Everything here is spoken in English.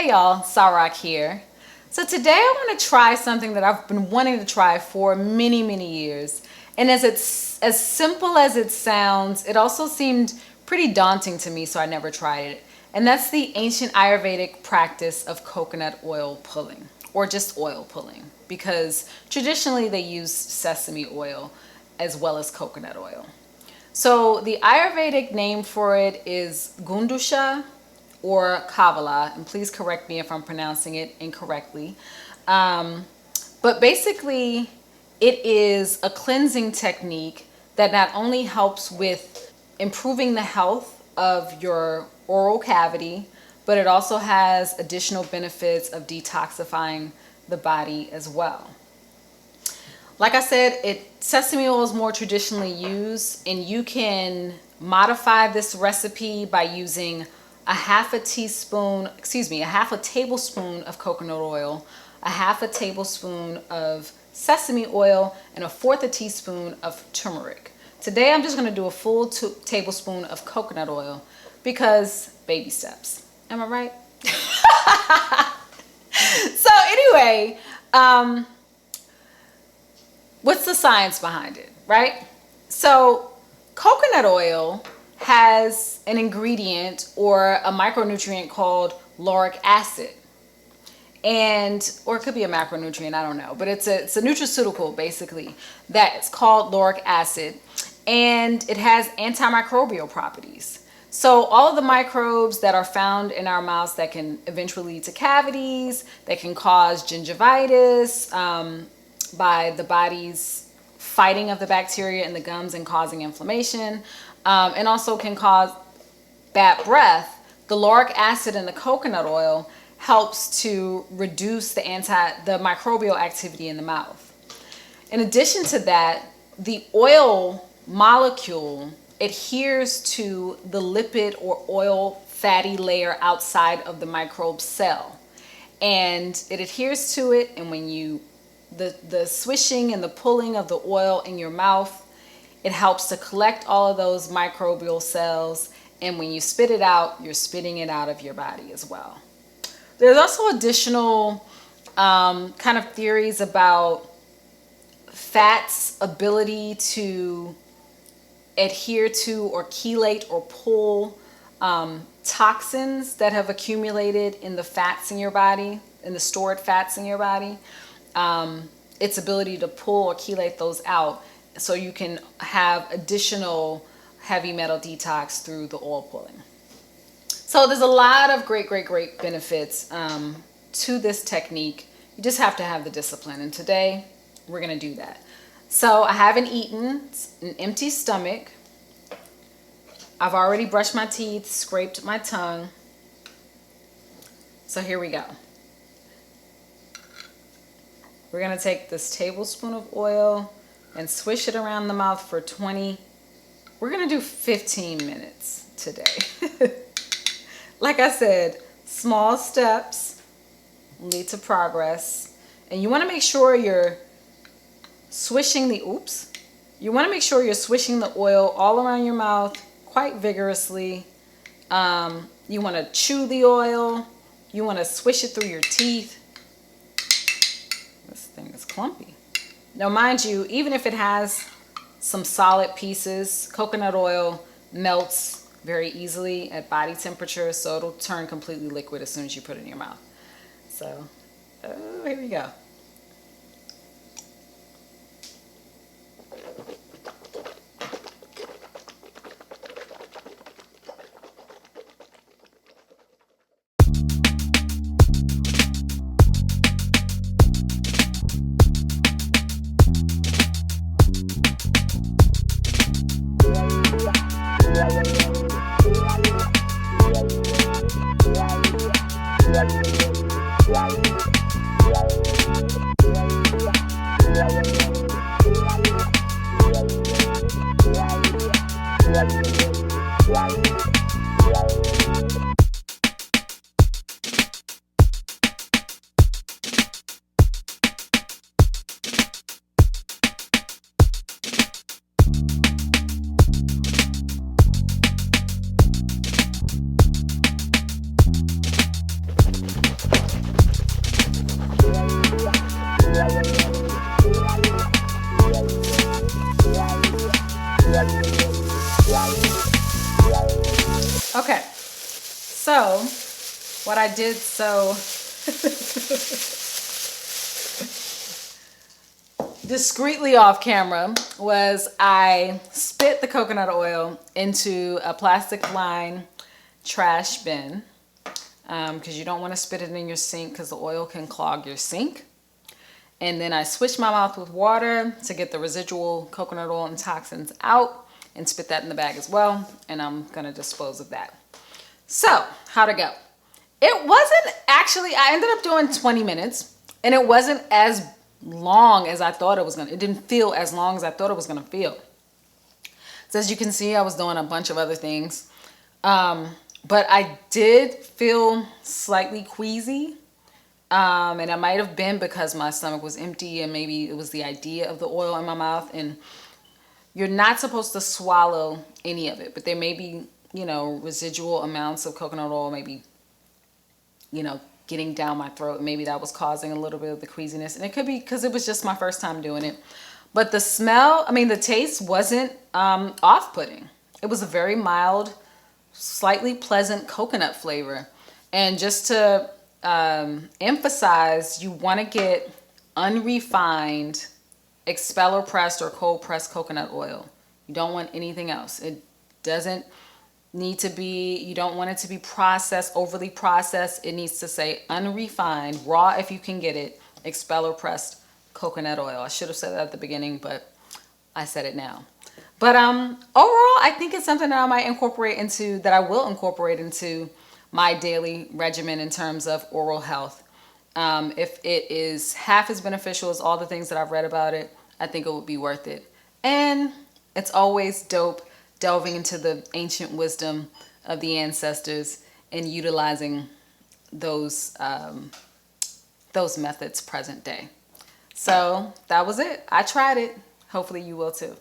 Hey y'all, Sa-Roc here. So today I want to try something that I've been wanting to try for many years. And it's as simple as it sounds, it also seemed pretty daunting to me, so I never tried it. And that's the ancient Ayurvedic practice of coconut oil pulling, or just oil pulling, because traditionally they use sesame oil as well as coconut oil. So the Ayurvedic name for it is gundusha or kavala, and please correct me if I'm pronouncing it incorrectly. But basically, it is a cleansing technique that not only helps with improving the health of your oral cavity, but it also has additional benefits of detoxifying the body as well. Like I said, sesame oil is more traditionally used, and you can modify this recipe by using a half a tablespoon of coconut oil, a half a tablespoon of sesame oil, and a fourth a teaspoon of turmeric. Today I'm just going to do a full tablespoon of coconut oil because baby steps. Am I right? So anyway, what's the science behind it, right? So coconut oil has an ingredient or a micronutrient called lauric acid. Or it could be a macronutrient, I don't know. But it's a nutraceutical, basically, that's called lauric acid. And it has antimicrobial properties. So all of the microbes that are found in our mouths that can eventually lead to cavities, that can cause gingivitis by the body's fighting of the bacteria in the gums and causing inflammation, and also can cause bad breath, the lauric acid in the coconut oil helps to reduce the microbial activity in the mouth. In addition to that, the oil molecule adheres to the lipid or oil fatty layer outside of the microbe cell. And it adheres to it, and when the swishing and the pulling of the oil in your mouth, it helps to collect all of those microbial cells, and when you spit it out, you're spitting it out of your body as well. There's also additional kind of theories about fat's ability to adhere to or chelate or pull toxins that have accumulated in the fats in your body, in the stored fats in your body. Its ability to pull or chelate those out so you can have additional heavy metal detox through the oil pulling. So there's a lot of great benefits to this technique. You just have to have the discipline, and today we're going to do that. So I haven't eaten, an empty stomach. I've already brushed my teeth, scraped my tongue. So here we go. We're going to take this tablespoon of oil and swish it around the mouth for we're going to do 15 minutes today. Like I said, small steps lead to progress. And you want to make sure you're swishing the oil all around your mouth quite vigorously. You want to chew the oil. You want to swish it through your teeth. This thing is clumpy. Now, mind you, even if it has some solid pieces, coconut oil melts very easily at body temperature, so it'll turn completely liquid as soon as you put it in your mouth. So, here we go. Okay, so what I did discreetly off camera was I spit the coconut oil into a plastic lined trash bin, because you don't want to spit it in your sink because the oil can clog your sink. And then I switched my mouth with water to get the residual coconut oil and toxins out, and spit that in the bag as well. And I'm gonna dispose of that. So how'd it go? It wasn't actually, I ended up doing 20 minutes, and it wasn't as long as I thought it was gonna. It didn't feel as long as I thought it was gonna feel. So as you can see, I was doing a bunch of other things, but I did feel slightly queasy, and it might have been because my stomach was empty, and maybe it was the idea of the oil in my mouth. And you're not supposed to swallow any of it, but there may be, you know, residual amounts of coconut oil, maybe, you know, getting down my throat. Maybe that was causing a little bit of the queasiness, and it could be because it was just my first time doing it. But the smell, I mean, the taste wasn't off-putting. It was a very mild, slightly pleasant coconut flavor. And just to emphasize, you want to get unrefined expeller pressed or cold pressed coconut oil. You don't want anything else. It doesn't need to be, you don't want it to be processed, overly processed. It needs to say unrefined, raw if you can get it, expeller pressed coconut oil. I should have said that at the beginning, but I said it now. But overall, I think it's something that I might incorporate into, that I will incorporate into my daily regimen in terms of oral health. If it is half as beneficial as all the things that I've read about it, I think it would be worth it. And it's always dope delving into the ancient wisdom of the ancestors and utilizing those methods present day. So that was it. I tried it. Hopefully you will too.